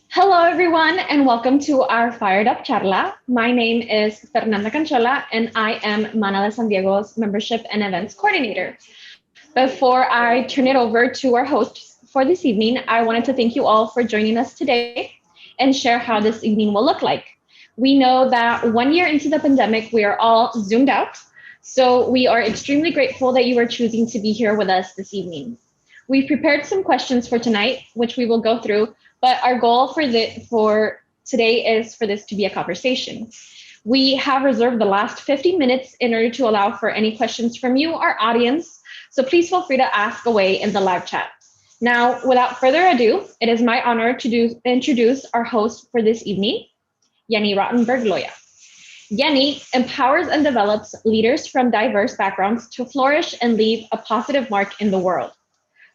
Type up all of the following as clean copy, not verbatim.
Hello, everyone, and welcome to our Fired Up Charla. My name is Fernanda Canchola, and I am Mana de San Diego's Membership and Events Coordinator. Before I turn it over to our host for this evening, I wanted to thank you all for joining us today and share how this evening will look like. We know that 1 year into the pandemic, we are all zoomed out, so we are extremely grateful that you are choosing to be here with us this evening. We've prepared some questions for tonight, which we will go through, but our goal for today is for this to be a conversation. We have reserved the last 50 minutes in order to allow for any questions from you, our audience. So please feel free to ask away in the live chat. Now, without further ado, it is my honor to introduce our host for this evening, Jenny Rottenberg Loya. Jenny empowers and develops leaders from diverse backgrounds to flourish and leave a positive mark in the world.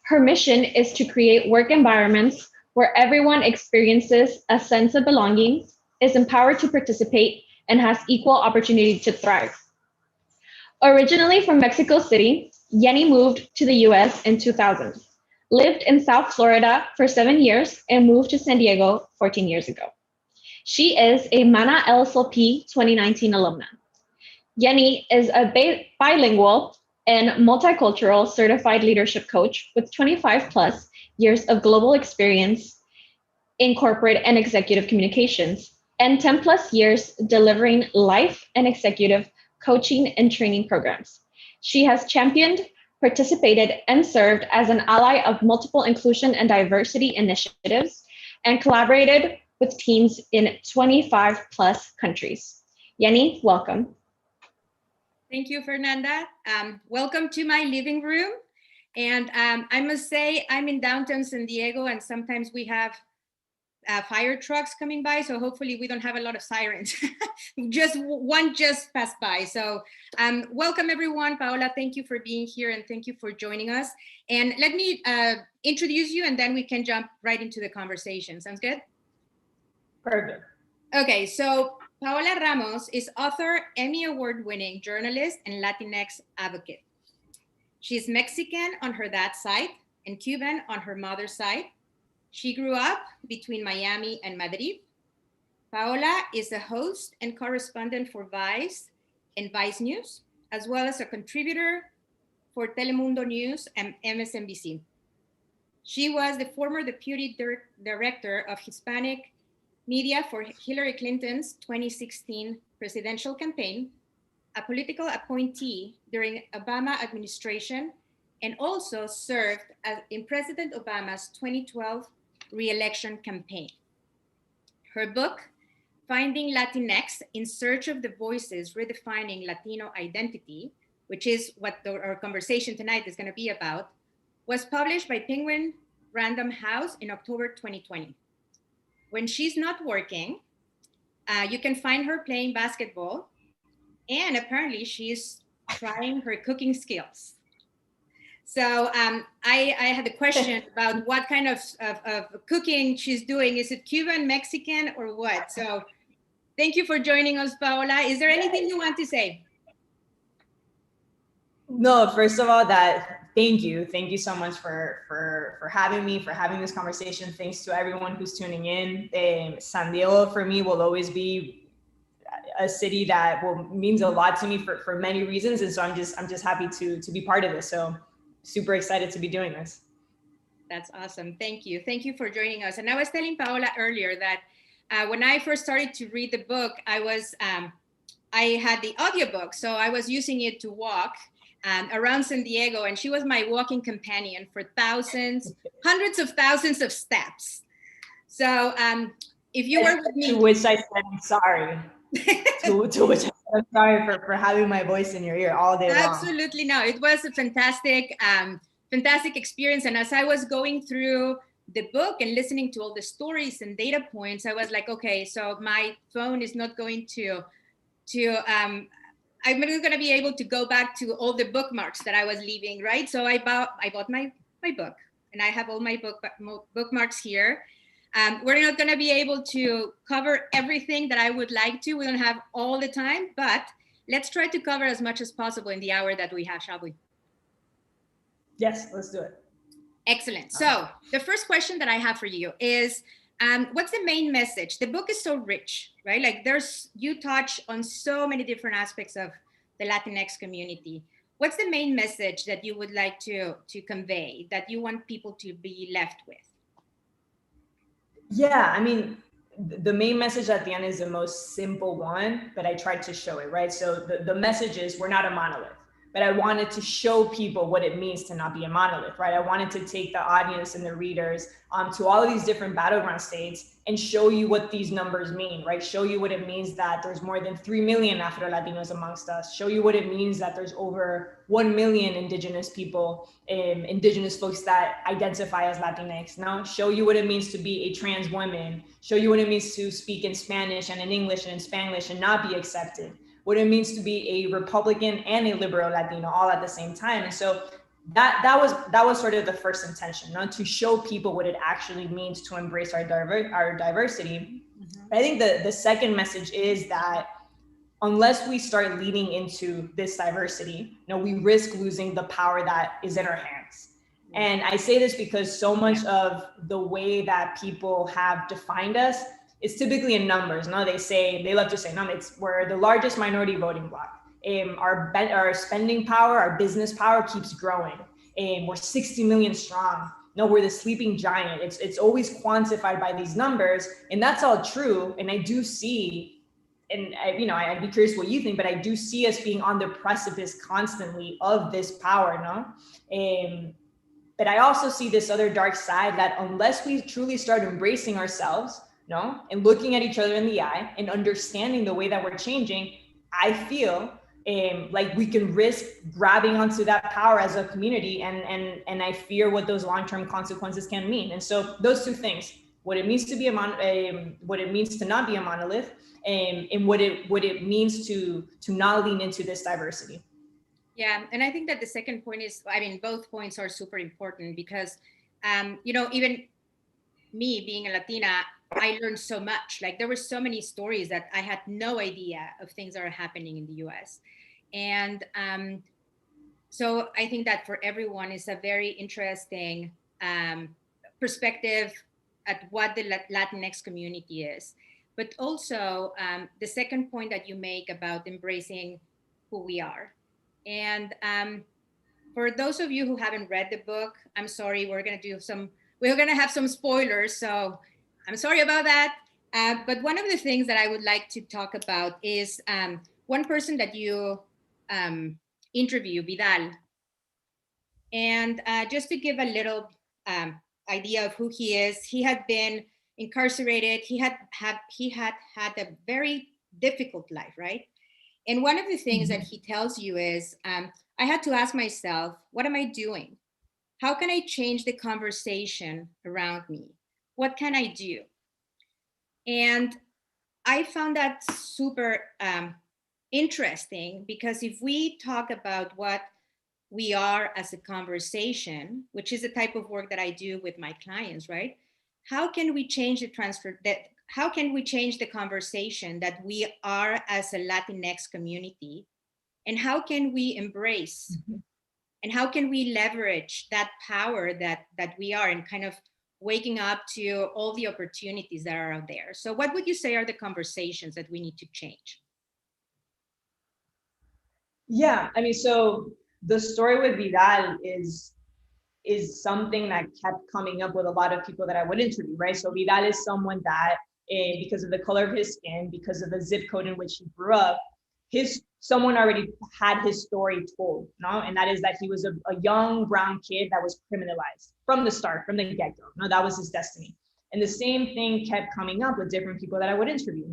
Her mission is to create work environments where everyone experiences a sense of belonging, is empowered to participate, and has equal opportunity to thrive. Originally from Mexico City, Jenny moved to the US in 2000, lived in South Florida for 7 years, and moved to San Diego 14 years ago. She is a MANA LSLP 2019 alumna. Jenny is a bilingual and multicultural certified leadership coach with 25 plus years of global experience in corporate and executive communications and 10 plus years delivering life and executive coaching and training programs. She has championed, participated, and served as an ally of multiple inclusion and diversity initiatives and collaborated with teams in 25 plus countries. Jenny, welcome. Thank you, Fernanda. Welcome to my living room. And I must say, I'm in downtown San Diego, and sometimes we have fire trucks coming by. So hopefully we don't have a lot of sirens. Just one just passed by. So welcome, everyone. Paula, thank you for being here, and thank you for joining us. And let me introduce you, and then we can jump right into the conversation. Sounds good? Perfect. Okay, so Paula Ramos is author, Emmy Award-winning journalist, and Latinx advocate. She's Mexican on her dad's side and Cuban on her mother's side. She grew up between Miami and Madrid. Paola is a host and correspondent for Vice and Vice News, as well as a contributor for Telemundo News and MSNBC. She was the former deputy director of Hispanic media for Hillary Clinton's 2016 presidential campaign, a political appointee during Obama administration, and also served in President Obama's 2012 re-election campaign. Her book, Finding Latinx in Search of the Voices Redefining Latino Identity, which is what our conversation tonight is going to be about, was published by Penguin Random House in October 2020. When she's not working, you can find her playing basketball, and apparently she's trying her cooking skills. So I had a question about what kind of cooking she's doing. Is it Cuban, Mexican, or what? So thank you for joining us, Paola. Is there anything you want to say? No, first of all, thank you so much for having me, for having this conversation. Thanks to everyone who's tuning in. San Diego for me will always be a city that means a lot to me for many reasons, and so I'm just happy to be part of this. So super excited to be doing this. That's awesome. Thank you for joining us. And I was telling Paola earlier that when I first started to read the book, I had the audiobook, so I was using it to walk around San Diego, and she was my walking companion for hundreds of thousands of steps. So if you were with me, to which I said I'm sorry. to which I said I'm sorry for having my voice in your ear all day long. Absolutely, no, it was a fantastic experience. And as I was going through the book and listening to all the stories and data points, I was like, okay, so my phone is not going I'm not going to be able to go back to all the bookmarks that I was leaving, right? So I bought my book, and I have all my bookmarks here. We're not going to be able to cover everything that I would like to. We don't have all the time, but let's try to cover as much as possible in the hour that we have, shall we? Yes, let's do it. Excellent. So the first question that I have for you is, What's the main message? The book is so rich, right? Like you touch on so many different aspects of the Latinx community. What's the main message that you would like to convey, that you want people to be left with? Yeah, I mean, the main message at the end is the most simple one, but I tried to show it, right? So the message is we're not a monolith, but I wanted to show people what it means to not be a monolith, right? I wanted to take the audience and the readers to all of these different battleground states and show you what these numbers mean, right? Show you what it means that there's more than 3 million Afro-Latinos amongst us. Show you what it means that there's over 1 million indigenous people, indigenous folks that identify as Latinx. Now, show you what it means to be a trans woman. Show you what it means to speak in Spanish and in English and in Spanglish and not be accepted. What it means to be a Republican and a liberal Latino all at the same time. And so that was sort of the first intention, to show people what it actually means to embrace our diversity. Mm-hmm. I think the second message is that unless we start leaning into this diversity, we risk losing the power that is in our hands. And I say this because so much of the way that people have defined us is typically in numbers. They love to say, we're the largest minority voting bloc. Our spending power, our business power keeps growing. We're 60 million strong. No, we're the sleeping giant. It's always quantified by these numbers, and that's all true. And I do see, and I'd be curious what you think, but I do see us being on the precipice constantly of this power, but I also see this other dark side that unless we truly start embracing ourselves, and looking at each other in the eye and understanding the way that we're changing, I feel like we can risk grabbing onto that power as a community, and I fear what those long-term consequences can mean. And so those two things, what it means to be what it means to not be a monolith, and what it means to not lean into this diversity. Yeah, and I think that the second point is, both points are super important because, even me being a Latina, I learned so much. Like there were so many stories that I had no idea of things that are happening in the US. And so I think that for everyone is a very interesting perspective at what the Latinx community is. But also the second point that you make about embracing who we are. And for those of you who haven't read the book, I'm sorry, we're going to have some spoilers. So I'm sorry about that. But one of the things that I would like to talk about is one person that you interview, Vidal. And just to give a little idea of who he is, he had been incarcerated. He had had a very difficult life, right? And one of the things that he tells you is, I had to ask myself, what am I doing? How can I change the conversation around me? What can I do? And I found that super interesting because if we talk about what we are as a conversation, which is the type of work that I do with my clients, right? How can we change how can we change the conversation that we are as a Latinx community? And how can we embrace and how can we leverage that power that we are and kind of waking up to all the opportunities that are out there? So what would you say are the conversations that we need to change? Yeah, so the story with Vidal is something that kept coming up with a lot of people that I would interview, right? So Vidal is someone that, because of the color of his skin, because of the zip code in which he grew up, someone already had his story told, and that is that he was a young brown kid that was criminalized from the start, from the get-go. That was his destiny. And the same thing kept coming up with different people that I would interview.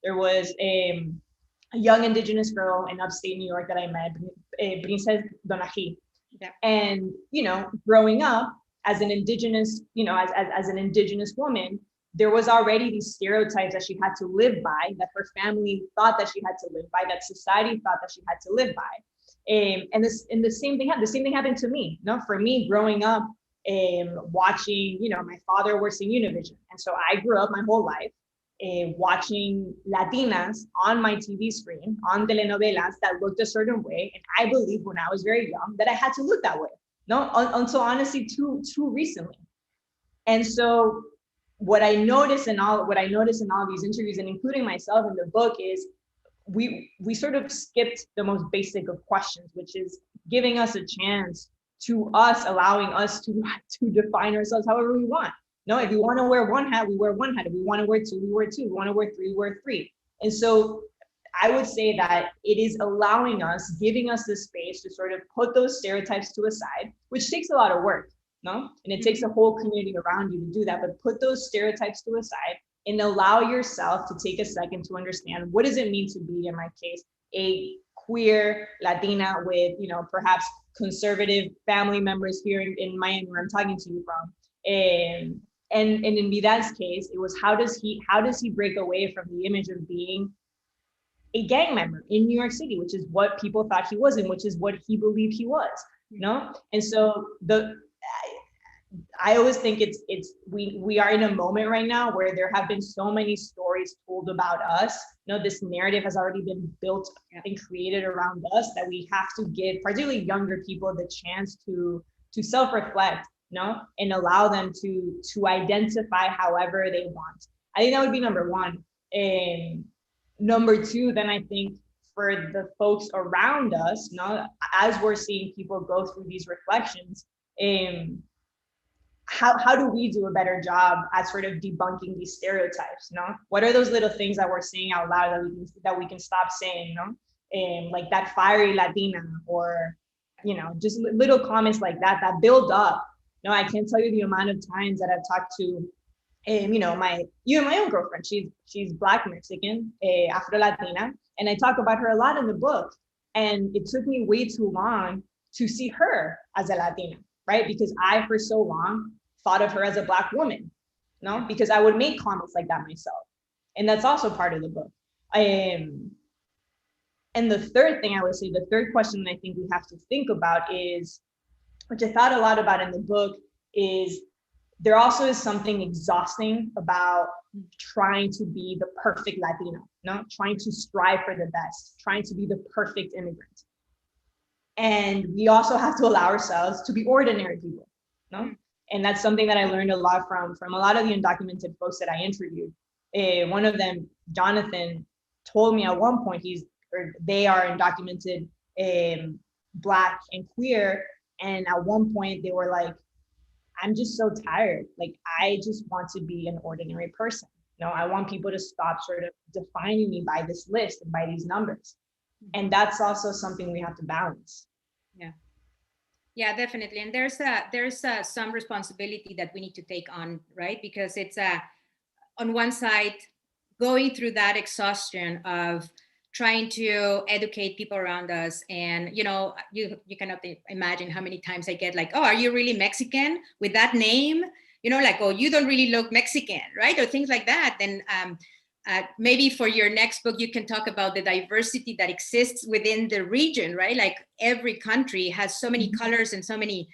There was a young indigenous girl in upstate New York that I met, Princess Donají. Yeah. And growing up as an indigenous, as an indigenous woman, there was already these stereotypes that she had to live by, that her family thought that she had to live by, that society thought that she had to live by. And the same thing happened to me. For me, growing up, watching, my father works in Univision, and so I grew up my whole life watching Latinas on my TV screen, on telenovelas that looked a certain way, and I believed when I was very young that I had to look that way. Until honestly too recently. And so what I notice in all these interviews, and including myself in the book, is we sort of skipped the most basic of questions, which is giving us a chance to us, allowing us to define ourselves however we want. No, if we want to wear one hat, we wear one hat. If we want to wear two, we wear two. If we want to wear three, we wear three. And so I would say that it is allowing us, giving us the space to sort of put those stereotypes to a side, which takes a lot of work, no? And it takes a whole community around you to do that, but put those stereotypes to a side and allow yourself to take a second to understand, what does it mean to be, in my case, a queer Latina with, you know, perhaps conservative family members here in Miami, where I'm talking to you from. And in Vidal's case, it was how does he break away from the image of being a gang member in New York City, which is what people thought he was, and which is what he believed he was, you know? And so I always think we are in a moment right now where there have been so many stories told about us. You know, this narrative has already been built and created around us, that we have to give particularly younger people the chance to self-reflect, you know, and allow them to identify however they want. I think that would be number one. And number two, then I think for the folks around us, you know, as we're seeing people go through these reflections, how do we do a better job at sort of debunking these stereotypes? You know, what are those little things that we're saying out loud that we can stop saying? You know, and like that fiery Latina, or, you know, just little comments like that build up. You know, I can't tell you the amount of times that I've talked to, you know, my own girlfriend. She's Black Mexican, Afro Latina, and I talk about her a lot in the book. And it took me way too long to see her as a Latina, right? Because I, for so long, thought of her as a Black woman, you know, because I would make comments like that myself. And that's also part of the book. And the third thing I would say, the third question that I think we have to think about is, which I thought a lot about in the book, is there also is something exhausting about trying to be the perfect Latino, you know, trying to strive for the best, trying to be the perfect immigrant. And we also have to allow ourselves to be ordinary people, you know? And that's something that I learned a lot from a lot of the undocumented folks that I interviewed. One of them, Jonathan, told me at one point they are undocumented, Black and queer. And at one point they were like, I'm just so tired. Like, I just want to be an ordinary person. You know, I want people to stop sort of defining me by this list and by these numbers. And that's also something we have to balance. Yeah, definitely. And there's some responsibility that we need to take on, right? Because it's on one side, going through that exhaustion of trying to educate people around us. And, you know, you cannot imagine how many times I get like, oh, are you really Mexican with that name? You know, like, oh, you don't really look Mexican, right? Or things like that. Then maybe for your next book, you can talk about the diversity that exists within the region, right? Like every country has so many colors and so many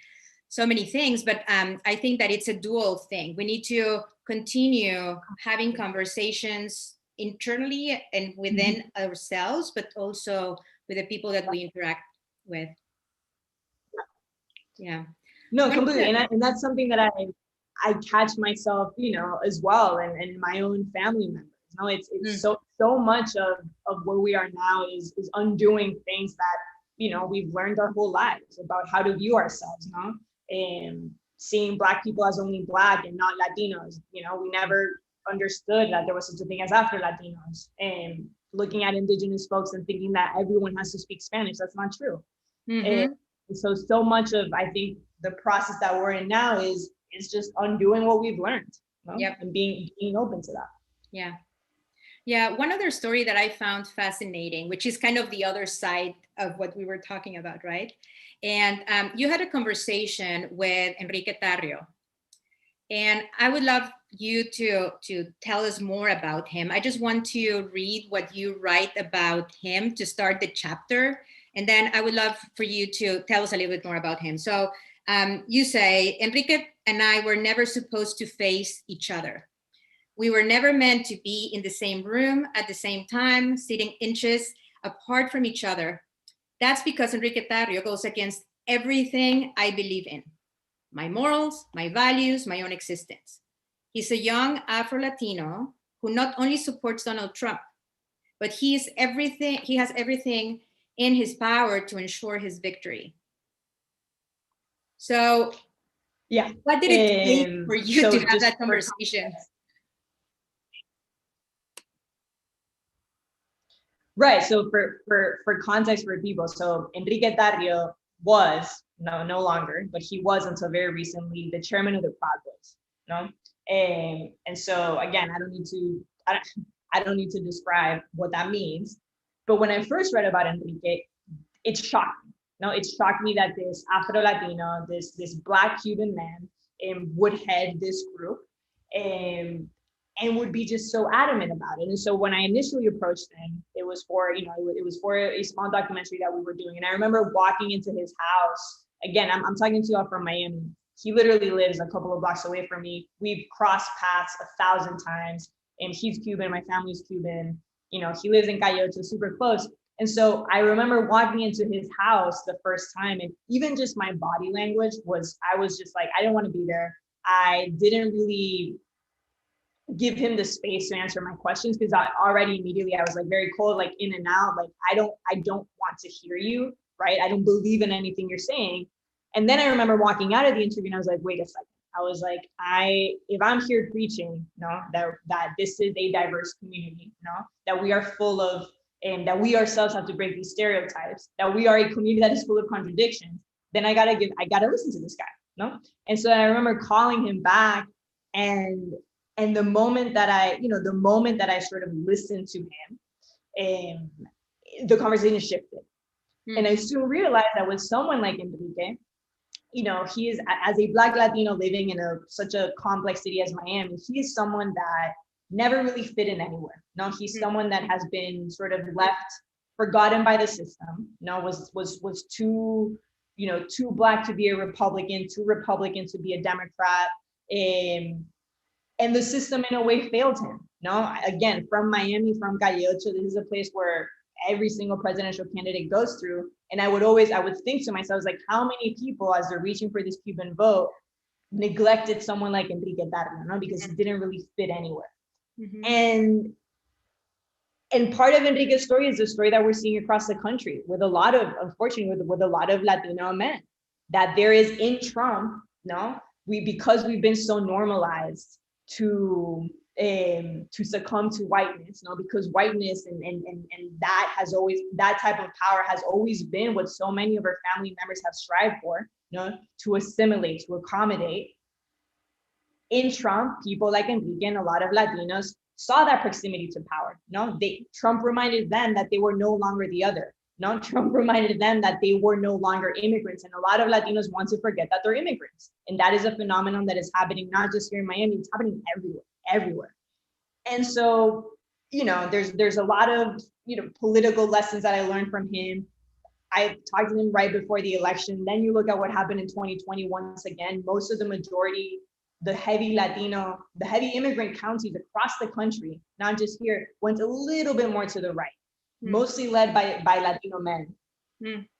things, but I think that it's a dual thing. We need to continue having conversations internally and within ourselves, but also with the people that we interact with. Yeah. No, completely. And that's something that I catch myself, you know, as well, and my own family members. You know, it's so much of where we are now is undoing things that, you know, we've learned our whole lives about how to view ourselves, you know, and seeing Black people as only Black and not Latinos. You know, we never understood that there was such a thing as Afro Latinos, and looking at Indigenous folks and thinking that everyone has to speak Spanish. That's not true. And so much of, I think, the process that we're in now is just undoing what we've learned, you know? And being open to that. Yeah. One other story that I found fascinating, which is kind of the other side of what we were talking about, right? And you had a conversation with Enrique Tario. And I would love you to tell us more about him. I just want to read what you write about him to start the chapter. And then I would love for you to tell us a little bit more about him. So you say, Enrique and I were never supposed to face each other. We were never meant to be in the same room at the same time, sitting inches apart from each other. That's because Enrique Tario goes against everything I believe in. My morals, my values, my own existence. He's a young Afro-Latino who not only supports Donald Trump, but he has everything in his power to ensure his victory. So yeah, what did it take for you to have that conversation? Right. So for context for people, so Enrique Tario was no longer, but he was until very recently the chairman of the Proud Boys. No, and so again, I don't need to describe what that means. But when I first read about Enrique, it shocked me. No, it shocked me that this Afro Latino, this Black Cuban man, would head this group, and would be just so adamant about it. And so when I initially approached him, it was for a small documentary that we were doing. And I remember walking into his house. Again, I'm talking to you all from Miami. He literally lives a couple of blocks away from me. We've crossed paths 1,000 times, and he's Cuban, my family's Cuban. He lives in Cayo, super close. And so I remember walking into his house the first time, and even just my body language I was just like, I didn't want to be there. I didn't really give him the space to answer my questions, because I was like very cold, like in and out, like I don't want to hear you, right? I don't believe in anything you're saying. And then I remember walking out of the interview and I was like, wait a second. I was like, if I'm here preaching, that this is a diverse community, that we are full of, and that we ourselves have to break these stereotypes, that we are a community that is full of contradictions, then I gotta listen to this guy, no? And so I remember calling him back, and the moment that I sort of listened to him, the conversation shifted. Mm-hmm. And I soon realized that with someone like Enrique, he is, as a Black Latino living in such a complex city as Miami, he is someone that never really fit in anywhere. No, he's mm-hmm. someone that has been sort of left, forgotten by the system. Was too Black to be a Republican, too Republican to be a Democrat. And the system in a way failed him. Again, from Miami, from Cayo, this is a place where every single presidential candidate goes through. And I would think to myself, like, how many people, as they're reaching for this Cuban vote, neglected someone like Enrique Tario, because he didn't really fit anywhere. Mm-hmm. And part of Enrique's story is the story that we're seeing across the country with a lot of, unfortunately, with a lot of Latino men, that there is in Trump, because we've been so normalized to succumb to whiteness, because whiteness and that type of power has always been what so many of our family members have strived for, to assimilate, to accommodate. In Trump, people like Enrique and a lot of Latinos saw that proximity to power. Trump reminded them that they were no longer the other. Trump reminded them that they were no longer immigrants. And a lot of Latinos want to forget that they're immigrants. And that is a phenomenon that is happening not just here in Miami, it's happening everywhere. And so, there's a lot of, political lessons that I learned from him. I talked to him right before the election. Then you look at what happened in 2020, once again, most of the majority, the heavy immigrant counties across the country, not just here, went a little bit more to the right. Mostly led by Latino men.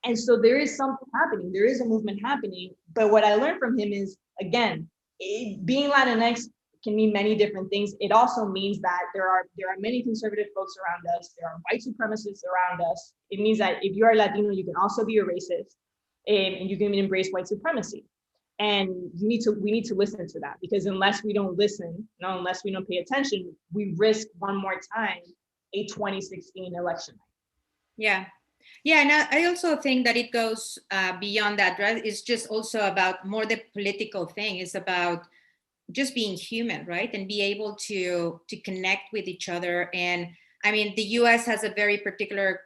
And so there is something happening. There is a movement happening. But what I learned from him is, again, being Latinx can mean many different things. It also means that there are many conservative folks around us. There are white supremacists around us. It means that if you are Latino, you can also be a racist, and you can embrace white supremacy. And we need to listen to that, because unless we don't listen, unless we don't pay attention, we risk one more time a 2016 election. Yeah. And I also think that it goes beyond that, right? It's just also about more the political thing. It's about just being human, right? And be able to connect with each other. And I mean, the US has a very particular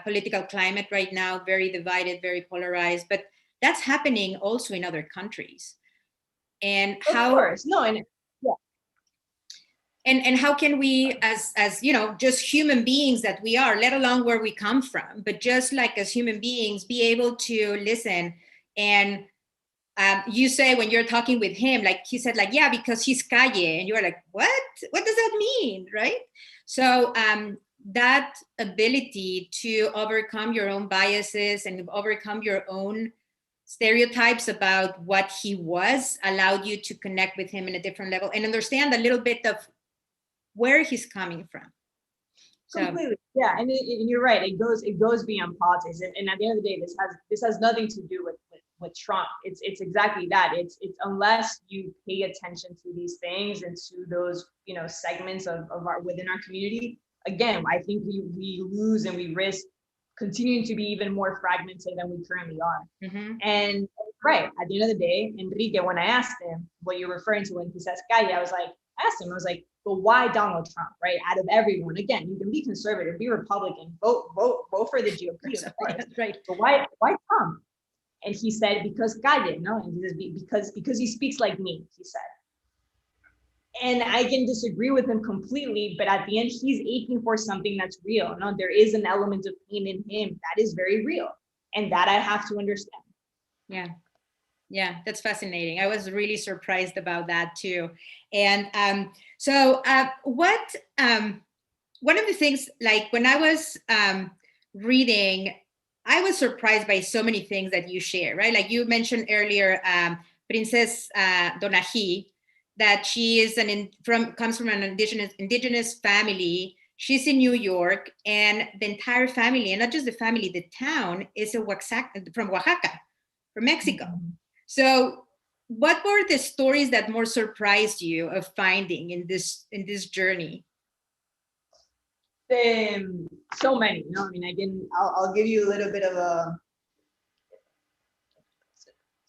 political climate right now, very divided, very polarized, but that's happening also in other countries. And how, of course, no, and yeah. And how can we, as just human beings that we are, let alone where we come from, but just like as human beings, be able to listen. And you say when you're talking with him, like he said, like, yeah, because he's calle, and you're like, what does that mean, right? So that ability to overcome your own biases and overcome your own stereotypes about what he was allowed you to connect with him in a different level and understand a little bit of where he's coming from. So. Completely, yeah, and you're right. It goes beyond politics, and at the end of the day, this has nothing to do with Trump. It's exactly that. It's unless you pay attention to these things and to those segments of our within our community. Again, I think we lose and we risk continuing to be even more fragmented than we currently are. Mm-hmm. And right at the end of the day, Enrique, when I asked him what you're referring to when he says calle, I asked him, but why Donald Trump, right? Out of everyone, again, you can be conservative, be Republican, vote for the GOP, of course. Right. But why Trump? And he said, because calle, no? And he says, because he speaks like me, he said. And I can disagree with him completely, but at the end, he's aching for something that's real. No, there is an element of pain in him that is very real. And that I have to understand. Yeah. Yeah, that's fascinating. I was really surprised about that too. And one of the things, like when I was reading, I was surprised by so many things that you share, right? Like you mentioned earlier, Princess Donají, that she is comes from an indigenous family. She's in New York, and the entire family, and not just the family, the town is from Oaxaca, from Mexico. Mm-hmm. So what were the stories that more surprised you of finding in this journey? So many, I mean, I'll give you a little bit of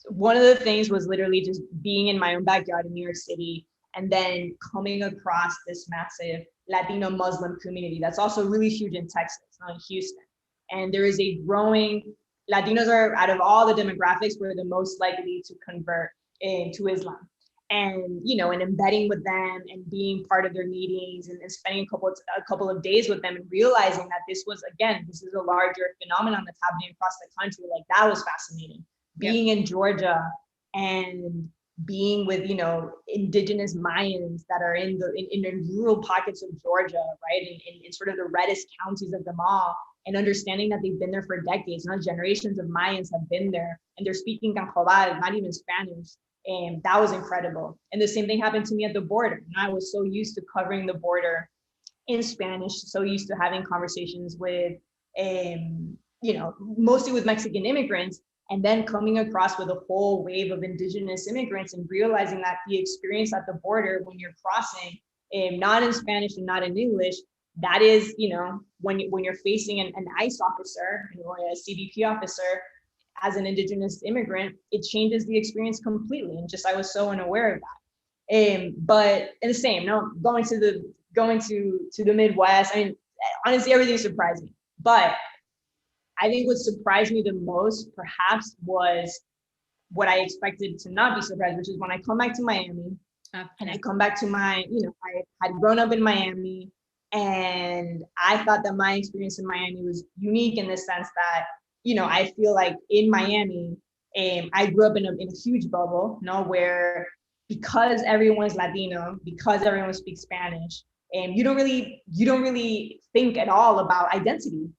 one of the things was literally just being in my own backyard in New York City and then coming across this massive Latino Muslim community that's also really huge in Texas, not in Houston. And there is a growing, Latinos are, out of all the demographics, we're the most likely to convert into Islam. And, and embedding with them and being part of their meetings and spending a couple of days with them and realizing that this is a larger phenomenon that's happening across the country. Like, that was fascinating. Being in Georgia and being with, indigenous Mayans that are in rural pockets of Georgia, right? In sort of the reddest counties of them all, and understanding that they've been there for decades. Generations of Mayans have been there, and they're speaking Canjobal, not even Spanish. And that was incredible. And the same thing happened to me at the border. I was so used to covering the border in Spanish, so used to having conversations with, mostly with Mexican immigrants, and then coming across with a whole wave of indigenous immigrants and realizing that the experience at the border when you're crossing, not in Spanish and not in English, that is, when you're facing an ICE officer or a CBP officer as an indigenous immigrant, it changes the experience completely. And I was so unaware of that. But in the same, going to the Midwest, I mean, honestly, everything surprised me. But I think what surprised me the most, perhaps, was what I expected to not be surprised, which is when I come back to Miami, and I come back to I had grown up in Miami, and I thought that my experience in Miami was unique in the sense that, I feel like in Miami, I grew up in a huge bubble, where because everyone's Latino, because everyone speaks Spanish, you don't really think at all about identity.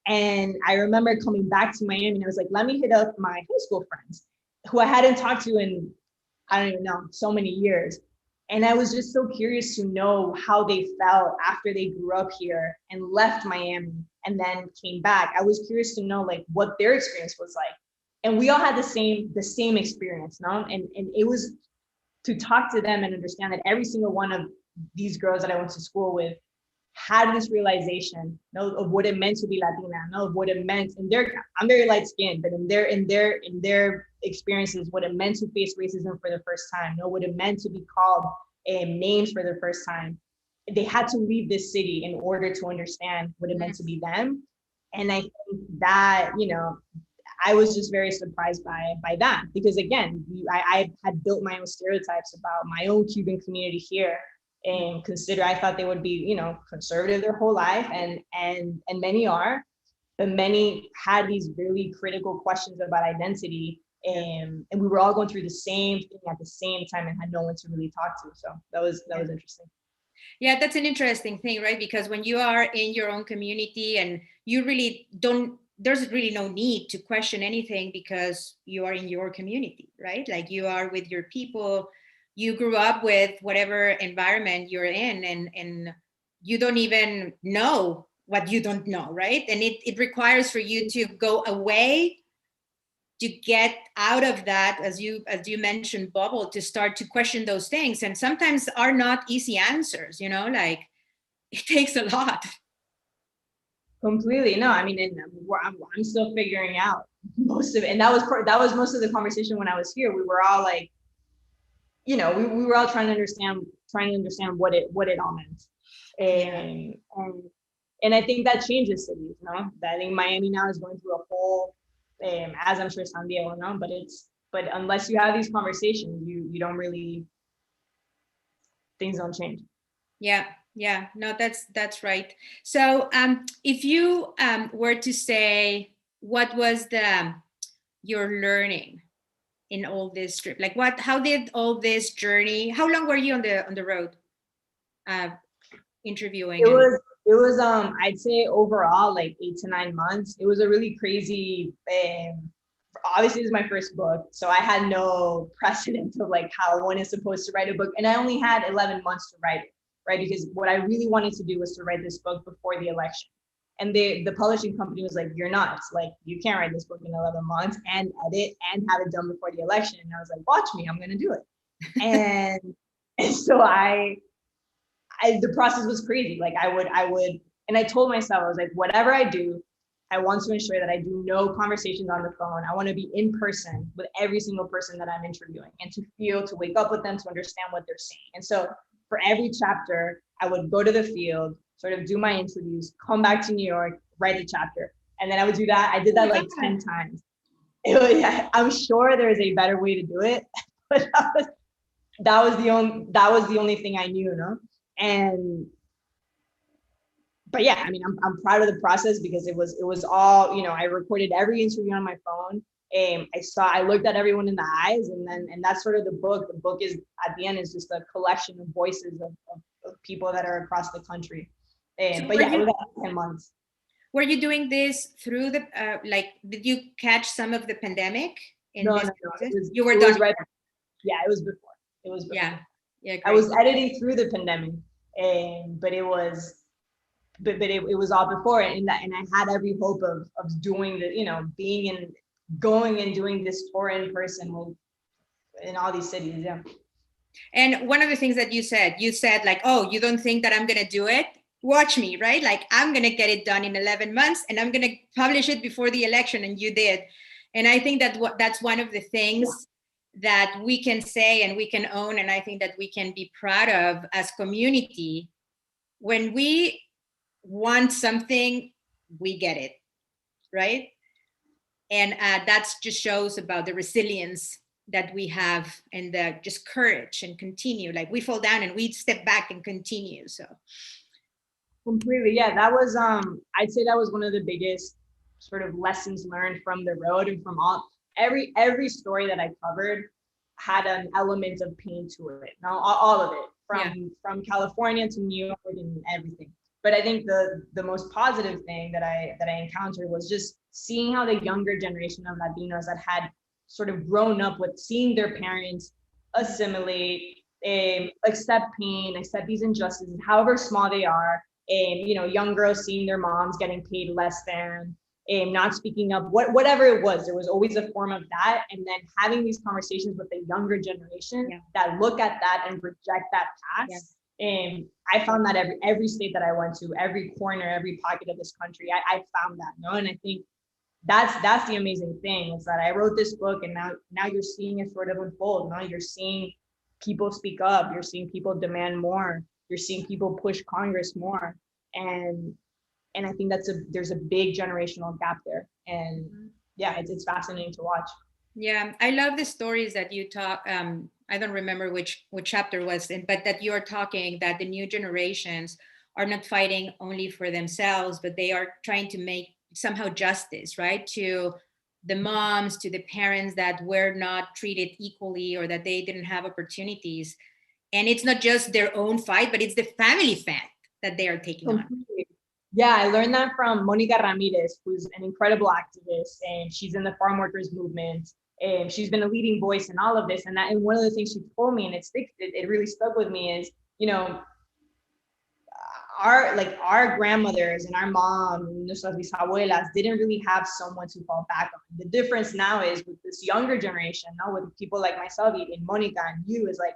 And I remember coming back to Miami and I was like, let me hit up my high school friends who I hadn't talked to in, I don't even know, so many years. And I was just so curious to know how they felt after they grew up here and left Miami and then came back. I was curious to know like what their experience was like. And we all had the same experience, and it was to talk to them and understand that every single one of these girls that I went to school with had this realization of what it meant to be Latina, of what it meant I'm very light skinned, but in their experiences, what it meant to face racism for the first time, what it meant to be called names for the first time. They had to leave this city in order to understand what it meant to be them. And I think that, I was just very surprised by that, because again, I had built my own stereotypes about my own Cuban community here. And I thought they would be, conservative their whole life, and many are, but many had these really critical questions about identity, and we were all going through the same thing at the same time and had no one to really talk to. So that was interesting. Yeah, that's an interesting thing, right? Because when you are in your own community and you really don't there's really no need to question anything because you are in your community, right? Like you are with your people, you grew up with whatever environment you're in, and you don't even know what you don't know, right? And it requires for you to go away to get out of that, as you mentioned, bubble, to start to question those things, and sometimes are not easy answers, like it takes a lot. Completely. No, I mean, and I'm still figuring out most of it. And that was most of the conversation when I was here. We were all like, we were all trying to understand what it all meant. And I think that changes cities, I think Miami now is going through a whole, as I'm sure San Diego, but unless you have these conversations, you don't really, things don't change. Yeah, no, that's right. So if you were to say, what was your learning in all this trip? Like how did all this journey, how long were you on the road interviewing? It was I'd say overall like 8 to 9 months. It was a really crazy, obviously it was my first book, so I had no precedent of like how one is supposed to write a book, and I only had 11 months to write it, right? Because what I really wanted to do was to write this book before the election. And the publishing company was like, you're nuts. Like, you can't write this book in 11 months and edit and have it done before the election. And I was like, watch me, I'm going to do it. And so the process was crazy. Like I would, and I told myself, I was like, whatever I do, I want to ensure that I do no conversations on the phone. I want to be in person with every single person that I'm interviewing, and to wake up with them, to understand what they're saying. And so for every chapter, I would go to the field, sort of do my interviews, come back to New York, write the chapter. And then I would do that. I did that like 10 times. I'm sure there's a better way to do it, but that was the only thing I knew, But yeah, I mean, I'm proud of the process because it was all, I recorded every interview on my phone. I looked at everyone in the eyes, and that's sort of the book. The book is, at the end, is just a collection of voices of people that are across the country. But yeah, it was about 10 months. Were you doing this through the, did you catch some of the pandemic? No. You were done. Right. Yeah, it was before. Yeah. Great. I was editing through the pandemic, but it was all before, and I had every hope of doing the, going and doing this tour in person in all these cities. Yeah. And one of the things that you said like, oh, you don't think that I'm going to do it? Watch me, right? Like, I'm going to get it done in 11 months and I'm going to publish it before the election. And you did. And I think that's one of the things that we can say and we can own. And I think that we can be proud of as community. When we want something, we get it, right? And that just shows about the resilience that we have, and the just courage and continue. Like, we fall down and we step back and continue. So completely. Yeah, that was I'd say that was one of the biggest sort of lessons learned from the road, and from every story that I covered had an element of pain to it. Now, all of it, from California to New York and everything. But I think the most positive thing that I encountered was just seeing how the younger generation of Latinos that had sort of grown up with seeing their parents assimilate, accept pain, accept these injustices, however small they are, young girls seeing their moms getting paid less than, not speaking up, whatever it was, there was always a form of that. And then having these conversations with the younger generation that look at that and reject that past. And I found that every state that I went to, every corner, every pocket of this country, I found that, and I think that's the amazing thing, is that I wrote this book, and now you're seeing it sort of unfold. Now you're seeing people speak up, you're seeing people demand more, you're seeing people push Congress more, and I think there's a big generational gap there, and it's fascinating to watch. Yeah, I love the stories that you talk. I don't remember which chapter was in, but that you're talking that the new generations are not fighting only for themselves, but they are trying to make somehow justice, right? To the moms, to the parents that were not treated equally, or that they didn't have opportunities. And it's not just their own fight, but it's the family fight that they are taking on. Yeah, I learned that from Monica Ramirez, who's an incredible activist, and she's in the farm workers movement. And she's been a leading voice in all of this. And one of the things she told me, and it really stuck with me, is, you know, our grandmothers and our mom, nuestras bisabuelas, didn't really have someone to fall back on. The difference now is with this younger generation, now with people like myself and Monica and you, is like,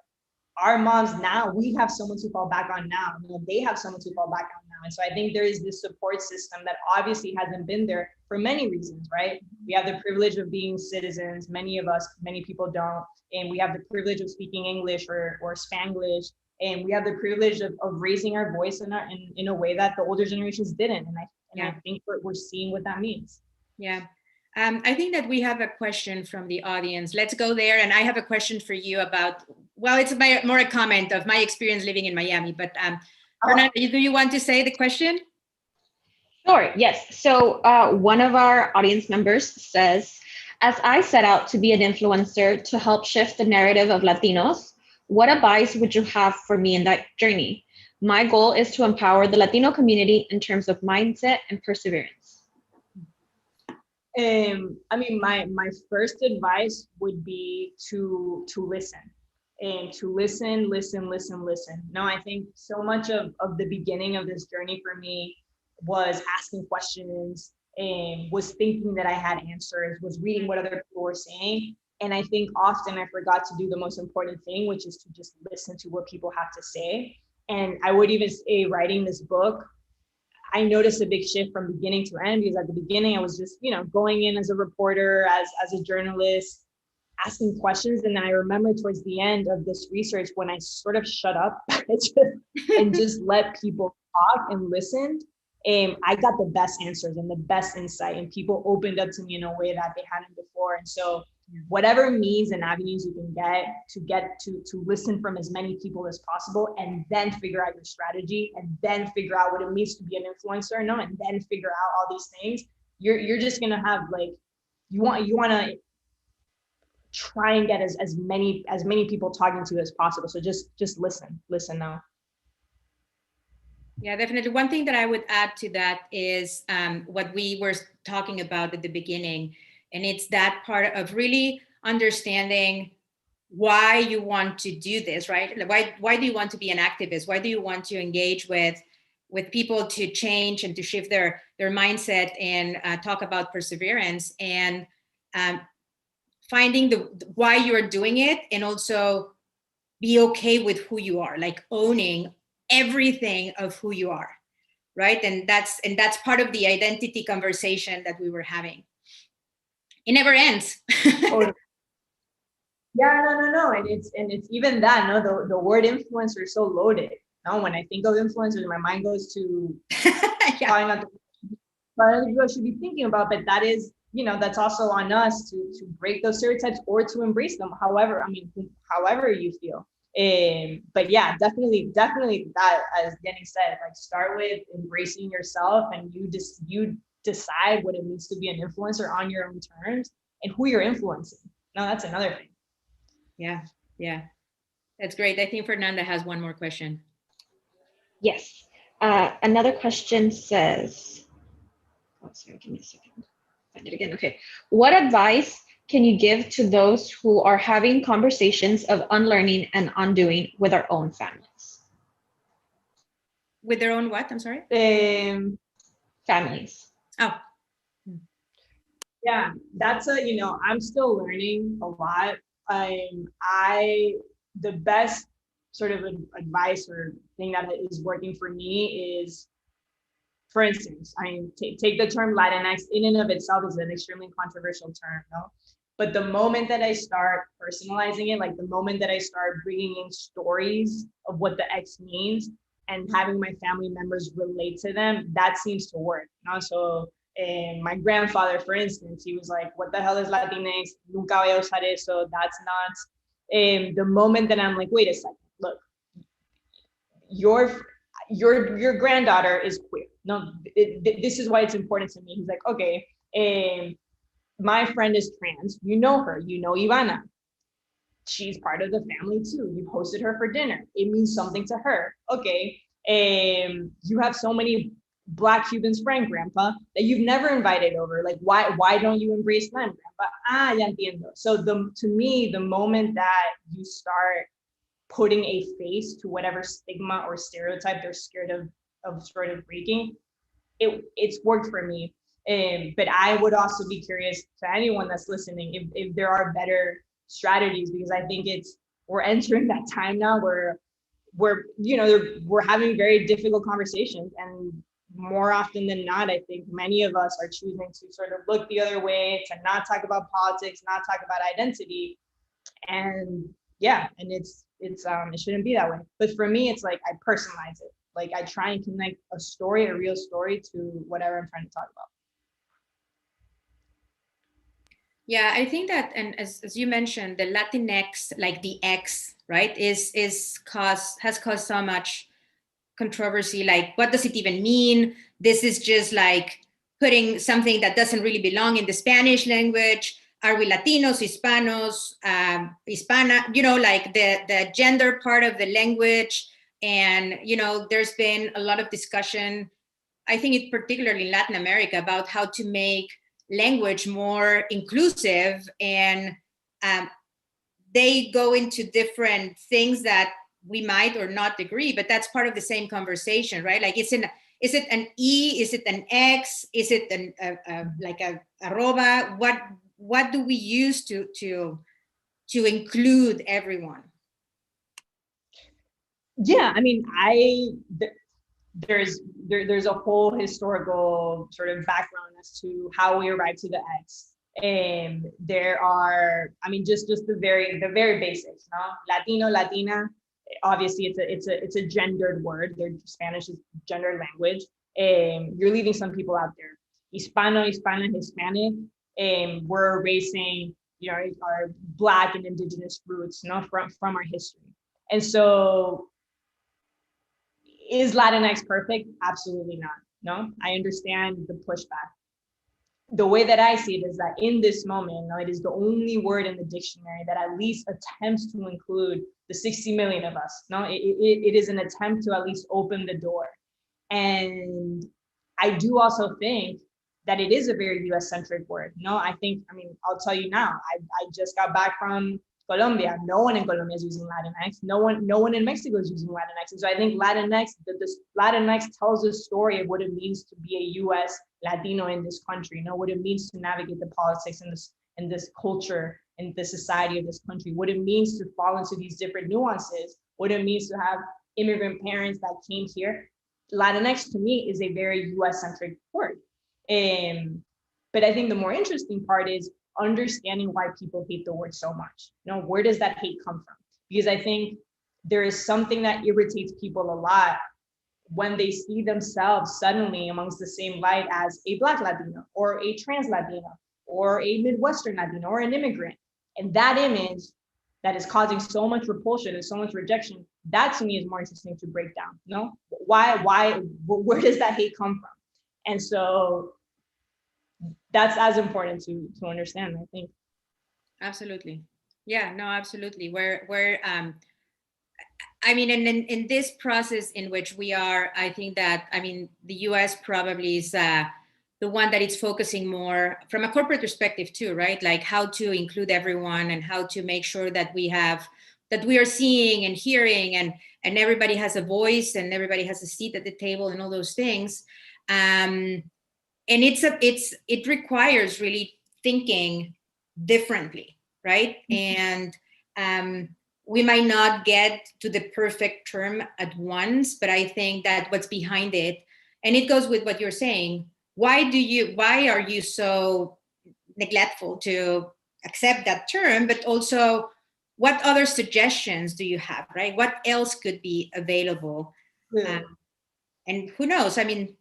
our moms now, we have someone to fall back on now. You know, they have someone to fall back on now. And so I think there is this support system that obviously hasn't been there for many reasons, right? We have the privilege of being citizens. Many of us, many people don't. And we have the privilege of speaking English or Spanglish. And we have the privilege of raising our voice in a way that the older generations didn't. And I think we're seeing what that means. Yeah. I think that we have a question from the audience. Let's go there. And I have a question for you about, well, it's more a comment of my experience living in Miami. But Fernanda, do you want to say the question? Sure, yes. So one of our audience members says, as I set out to be an influencer to help shift the narrative of Latinos, what advice would you have for me in that journey? My goal is to empower the Latino community in terms of mindset and perseverance. I mean, my first advice would be to listen, and to listen. No, I think so much of the beginning of this journey for me was asking questions and was thinking that I had answers, was reading what other people were saying. And I think often I forgot to do the most important thing, which is to just listen to what people have to say. And I would even say, writing this book, I noticed a big shift from beginning to end, because at the beginning I was just, you know, going in as a reporter, as a journalist, asking questions. And then I remember towards the end of this research, when I sort of shut up and just let people talk and listen, I got the best answers and the best insight, and people opened up to me in a way that they hadn't before. And so whatever means and avenues you can get to listen from as many people as possible, and then figure out your strategy, and then figure out what it means to be an influencer, no, and then figure out all these things, you're just gonna have, like, you want to try and get as many people talking to you as possible. So just listen now. Yeah, definitely. One thing that I would add to that is what we were talking about at the beginning. And it's that part of really understanding why you want to do this, right? Why do you want to be an activist? Why do you want to engage with people to change and to shift their mindset and talk about perseverance, and finding why you're doing it, and also be okay with who you are, like owning everything of who you are, right? And that's part of the identity conversation that we were having. It never ends. Yeah, no, and it's even that, no, the word influencer is so loaded. No, when I think of influencers, my mind goes to probably not other people should be thinking about, but that is, you know, that's also on us to break those stereotypes or to embrace them. However you feel. But yeah, definitely that, as Danny said, like, start with embracing yourself, and you decide what it means to be an influencer on your own terms and who you're influencing. No, that's another thing. Yeah, that's great. I think Fernanda has one more question. Yes. Another question says, oh, sorry, give me a second. Find it again. Okay. What advice can you give to those who are having conversations of unlearning and undoing with our own families? With their own what? I'm sorry? Families. Oh. Yeah, that's I'm still learning a lot. The best sort of advice or thing that is working for me is, for instance, take the term Latinx. In and of itself is an extremely controversial term, no? But the moment that I start personalizing it, like the moment that I start bringing in stories of what the X means and having my family members relate to them, that seems to work. So my grandfather, for instance, he was like, what the hell is Latinx? Nunca voy a usar eso. That's nuts. The moment that I'm like, wait a second, look, your granddaughter is queer. No, this is why it's important to me. He's like, okay, my friend is trans. You know her. You know Ivana. She's part of the family too. You hosted her for dinner. It means something to her. Okay. You have so many Black Cuban's friend, grandpa, that you've never invited over. Like, why don't you embrace men, grandpa? Ya entiendo. So to me, the moment that you start putting a face to whatever stigma or stereotype they're scared of sort of breaking, it's worked for me. But I would also be curious to anyone that's listening if there are better strategies, because I think we're entering that time now where we're having very difficult conversations, and more often than not, I think many of us are choosing to sort of look the other way, to not talk about politics, not talk about identity, and and it shouldn't be that way. But for me, it's like I personalize it. Like I try and connect a real story, to whatever I'm trying to talk about. Yeah, I think that, and as you mentioned, the Latinx, like the X, right, has caused so much controversy. Like, what does it even mean? This is just like putting something that doesn't really belong in the Spanish language. Are we Latinos, Hispanos, Hispana? Like the gender part of the language. And there's been a lot of discussion, I think it particularly in Latin America, about how to make language more inclusive, and they go into different things that we might or not agree, but that's part of the same conversation, right? Like, is it an E? Is it an X? Is it like a arroba? What do we use to include everyone? Yeah, I mean, there's a whole historical sort of background as to how we arrived to the X. And there are, I mean, just the very basics, no? Latino, Latina, obviously it's a gendered word. Spanish is gendered language. You're leaving some people out there. Hispano, Hispana, Hispanic. We're erasing, our Black and Indigenous roots, from our history. And so, is Latinx perfect? Absolutely not. No, I understand the pushback. The way that I see it is that in this moment, it is the only word in the dictionary that at least attempts to include the 60 million of us. No, it is an attempt to at least open the door. And I do also think that it is a very US centric word. I mean, I'll tell you now, I just got back from Colombia. No one in Colombia is using Latinx. No one in Mexico is using Latinx. And so I think Latinx tells a story of what it means to be a US Latino in this country, what it means to navigate the politics in this culture, in the society of this country, what it means to fall into these different nuances, what it means to have immigrant parents that came here. Latinx to me is a very US centric word. But I think the more interesting part is understanding why people hate the word so much. Where does that hate come from? Because I think there is something that irritates people a lot when they see themselves suddenly amongst the same light as a Black Latino or a trans Latino or a Midwestern Latino or an immigrant. And that image that is causing so much repulsion and so much rejection, that to me is more interesting to break down. Where does that hate come from? And so that's as important to understand, I think. Absolutely. Yeah, no, absolutely. Where I mean, in this process in which we are, I think that, I mean, the US probably is the one that is focusing more from a corporate perspective too, right? Like how to include everyone and how to make sure that we are seeing and hearing, and everybody has a voice and everybody has a seat at the table and all those things. And it requires really thinking differently, right? And we might not get to the perfect term at once, but I think that what's behind it, and it goes with what you're saying, why are you so neglectful to accept that term? But also, what other suggestions do you have, right? What else could be available? And who knows? I mean,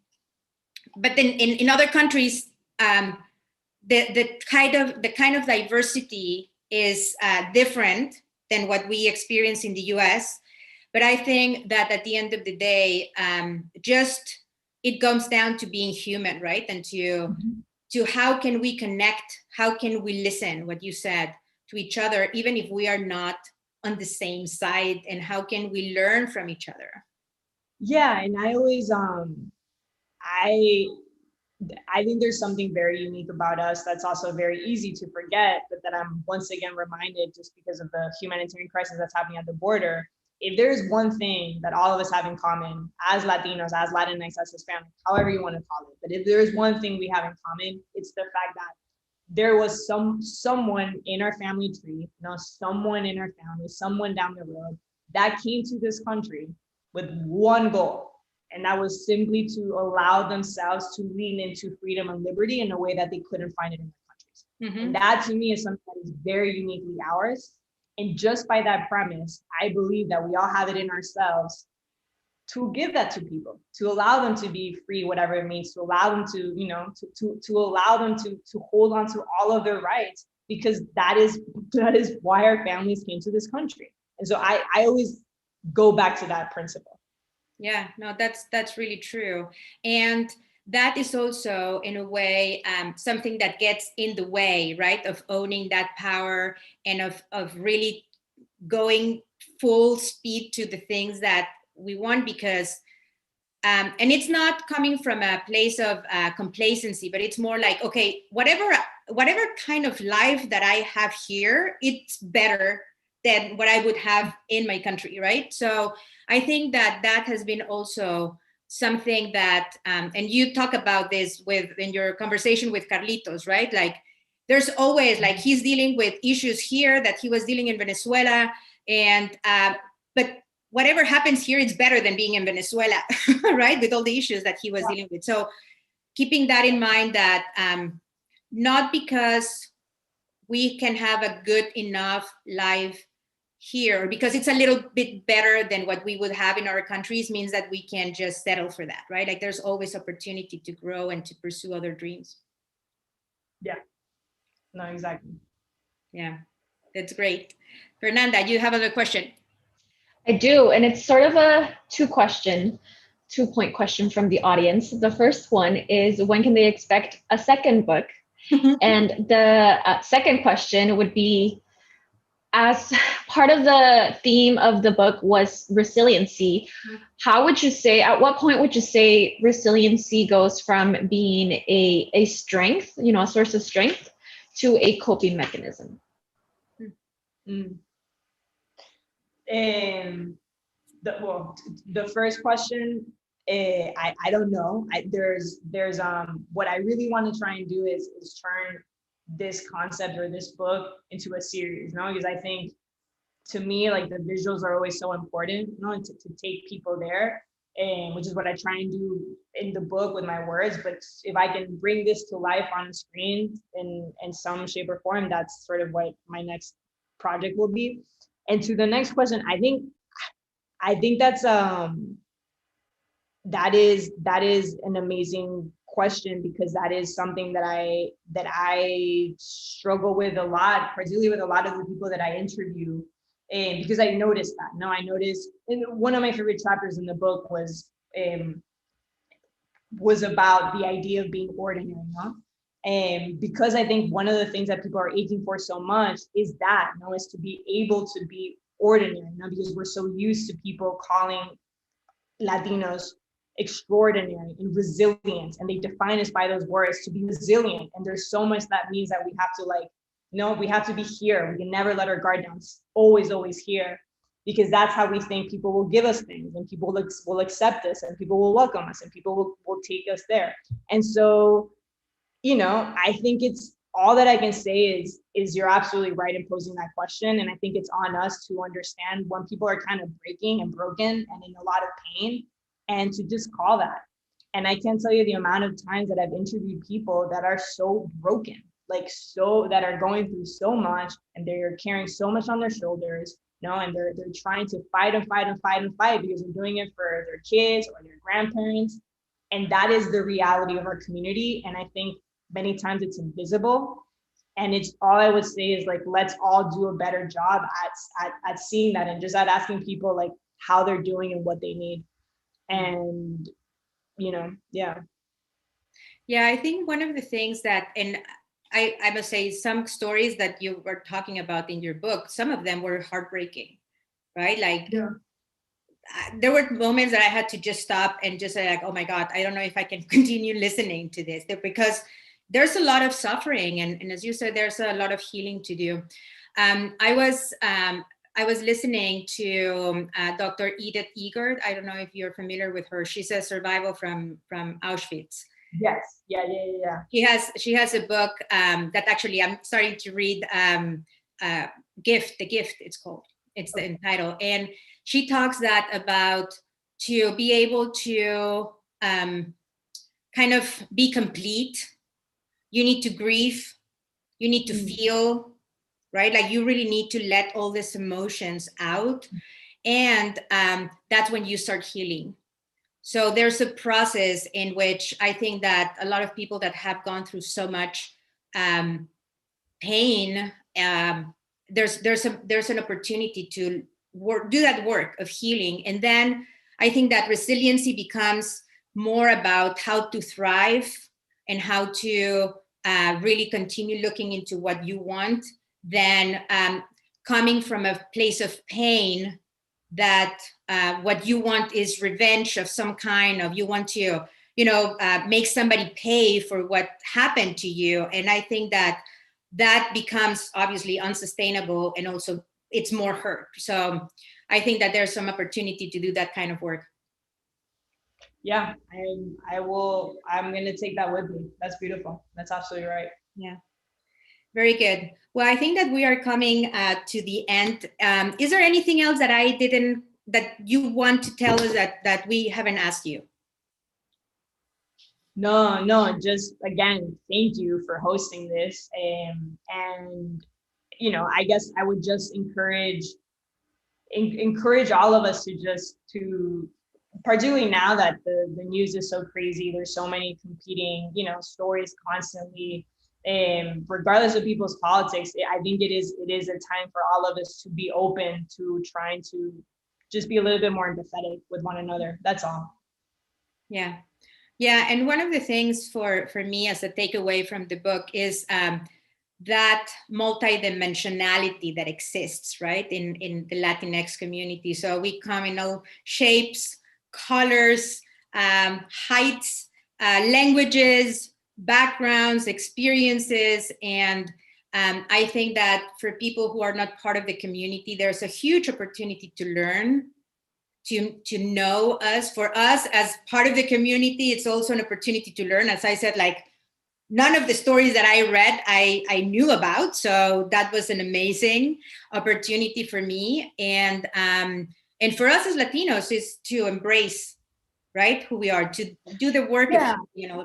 but then in other countries, the kind of diversity is different than what we experience in the US. But I think that at the end of the day, just it comes down to being human, right? And to how can we connect? How can we listen, what you said, to each other, even if we are not on the same side? And how can we learn from each other? Yeah, and I always I think there's something very unique about us that's also very easy to forget, but that I'm once again reminded just because of the humanitarian crisis that's happening at the border. If there's one thing that all of us have in common as Latinos, as Latinx, as Hispanic, however you want to call it, but if there's one thing we have in common, it's the fact that there was someone in our family tree, someone in our family, someone down the road that came to this country with one goal, and that was simply to allow themselves to lean into freedom and liberty in a way that they couldn't find it in their countries. Mm-hmm. And that to me is something that is very uniquely ours. And just by that premise, I believe that we all have it in ourselves to give that to people, to allow them to be free, whatever it means, to allow them to, to allow them to hold on to all of their rights, because that is why our families came to this country. And so I always go back to that principle. Yeah, no, that's really true. And that is also, in a way, something that gets in the way, right, of owning that power and of really going full speed to the things that we want, because, and it's not coming from a place of complacency, but it's more like, okay, whatever kind of life that I have here, it's better than what I would have in my country, right? So I think that has been also something that, and you talk about this in your conversation with Carlitos, right? Like, there's always, like, he's dealing with issues here that he was dealing in Venezuela, and but whatever happens here, it's better than being in Venezuela, right? With all the issues that he was dealing with. So keeping that in mind, that not because we can have a good enough life here, because it's a little bit better than what we would have in our countries, means that we can just settle for that, right? Like, there's always opportunity to grow and to pursue other dreams. Yeah, no, exactly. Yeah, that's great. Fernanda, you have another question? I do, and it's sort of a two-point question from the audience. The first one is, when can they expect a second book? And the second question would be, as part of the theme of the book was resiliency, how would you say, at what point would you say resiliency goes from being a strength, a source of strength, to a coping mechanism? The first question, I don't know. There's what I really want to try and do is turn this concept or this book into a series, because I think, to me, like, the visuals are always so important, and to take people there, and which is what I try and do in the book with my words. But if I can bring this to life on a screen in some shape or form, that's sort of what my next project will be. And to the next question, I think that's that is an amazing question, because that is something that I struggle with a lot, particularly with a lot of the people that I interview, and because I noticed that. I noticed, and one of my favorite chapters in the book was about the idea of being ordinary, and because I think one of the things that people are aching for so much is that, is to be able to be ordinary, because we're so used to people calling Latinos extraordinary and resilient, and they define us by those words, to be resilient. And there's so much that means that we have to we have to be here. We can never let our guard down. Always here, because that's how we think people will give us things, and people will accept us, and people will welcome us, and people will take us there. And so, I think it's all that I can say is you're absolutely right in posing that question. And I think it's on us to understand when people are kind of breaking and broken and in a lot of pain, and to just call that. And I can't tell you the amount of times that I've interviewed people that are so broken, that are going through so much, and they're carrying so much on their shoulders, and they're trying to fight because they're doing it for their kids or their grandparents. And that is the reality of our community. And I think many times it's invisible. And it's all I would say is, like, let's all do a better job at seeing that, and just at asking people, like, how they're doing and what they need. And, yeah. Yeah, I think one of the things that, and I must say, some stories that you were talking about in your book, some of them were heartbreaking, right? Like, there were moments that I had to just stop and just say like, oh my God, I don't know if I can continue listening to this, because there's a lot of suffering. And as you said, there's a lot of healing to do. I was listening to Dr. Edith Eger. I don't know if you're familiar with her. She's a survivor from Auschwitz. Yes. Yeah. She has a book that actually I'm starting to read. The Gift, it's called. It's the title, and she talks that about to be able to kind of be complete. You need to grieve. You need to feel, right? Like you really need to let all these emotions out, and that's when you start healing. So there's a process in which I think that a lot of people that have gone through so much pain, there's an opportunity to do that work of healing. And then I think that resiliency becomes more about how to thrive and how to really continue looking into what you want than coming from a place of pain that what you want is revenge of some kind of, you want to, make somebody pay for what happened to you. And I think that becomes obviously unsustainable, and also it's more hurt. So I think that there's some opportunity to do that kind of work. Yeah, I'm going to take that with me. That's beautiful. That's absolutely right. Yeah. Very good. Well, I think that we are coming to the end. Is there anything else that you want to tell us that we haven't asked you? No, just again, thank you for hosting this. And I guess I would just encourage all of us to particularly now that the news is so crazy, there's so many competing, stories constantly. Regardless of people's politics, I think it is a time for all of us to be open to trying to just be a little bit more empathetic with one another. That's all. Yeah. And one of the things for me as a takeaway from the book is that multidimensionality that exists, right, in the Latinx community. So we come in all shapes, colors, heights, languages, backgrounds, experiences. And I think that for people who are not part of the community, there's a huge opportunity to learn, to know us. For us as part of the community, it's also an opportunity to learn. As I said, like, none of the stories that I read, I knew about. So that was an amazing opportunity for me. And for us as Latinos is to embrace, right, who we are, to do the work of that. Yeah.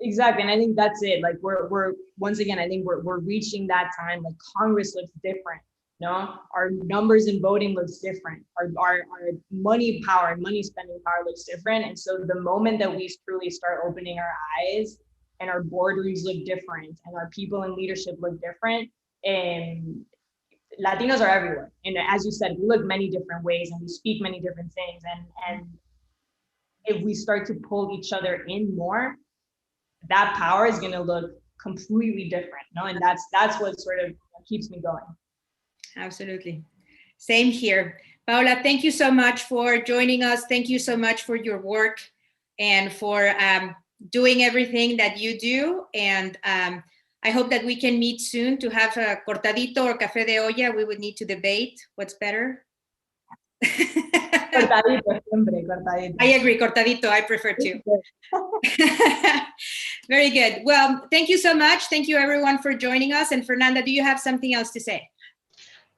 Exactly. And I think that's it. Like we're once again, I think we're reaching that time. Like Congress looks different. Our numbers in voting looks different. Our money power and money spending power looks different. And so the moment that we truly start opening our eyes and our boardrooms look different and our people in leadership look different, and Latinos are everywhere. And as you said, we look many different ways and we speak many different things. And if we start to pull each other in more, that power is going to look completely different. And that's what sort of keeps me going. Absolutely. Same here. Paula, thank you so much for joining us. Thank you so much for your work and for doing everything that you do. And I hope that we can meet soon to have a cortadito or café de olla. We would need to debate what's better. Cortadito, siempre, cortadito. I agree, cortadito. I prefer to. Very good. Well, thank you so much. Thank you, everyone, for joining us. And Fernanda, do you have something else to say?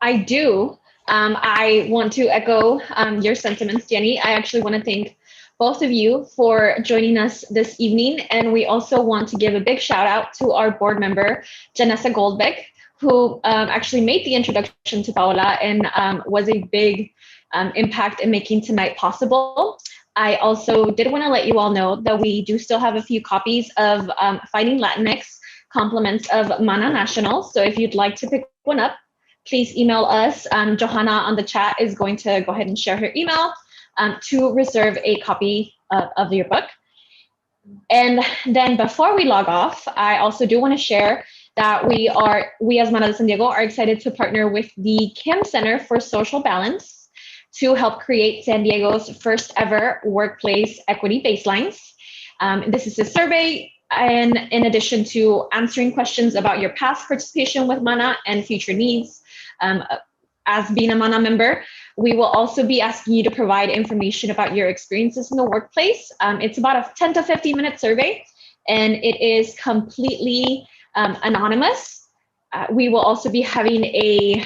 I do. I want to echo your sentiments, Jenny. I actually want to thank both of you for joining us this evening. And we also want to give a big shout out to our board member, Janessa Goldbeck, who actually made the introduction to Paula and was a big impact in making tonight possible. I also did want to let you all know that we do still have a few copies of Fighting Latinx, Compliments of Mana National. So if you'd like to pick one up, please email us. Johanna on the chat is going to go ahead and share her email to reserve a copy of your book. And then before we log off, I also do want to share that we as Mana de San Diego are excited to partner with the Kim Center for Social Balance to help create San Diego's first ever workplace equity baselines. This is a survey, and in addition to answering questions about your past participation with MANA and future needs, as being a MANA member, we will also be asking you to provide information about your experiences in the workplace. It's about a 10 to 15 minute survey, and it is completely anonymous. We will also be having a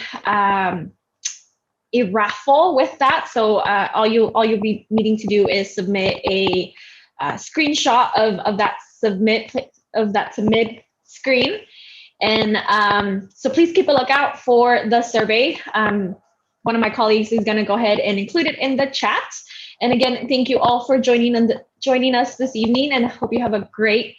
raffle with that. So all you'll be needing to do is submit a screenshot of that submit screen. And so please keep a lookout for the survey. One of my colleagues is going to go ahead and include it in the chat. And again, thank you all for joining us this evening, and I hope you have a great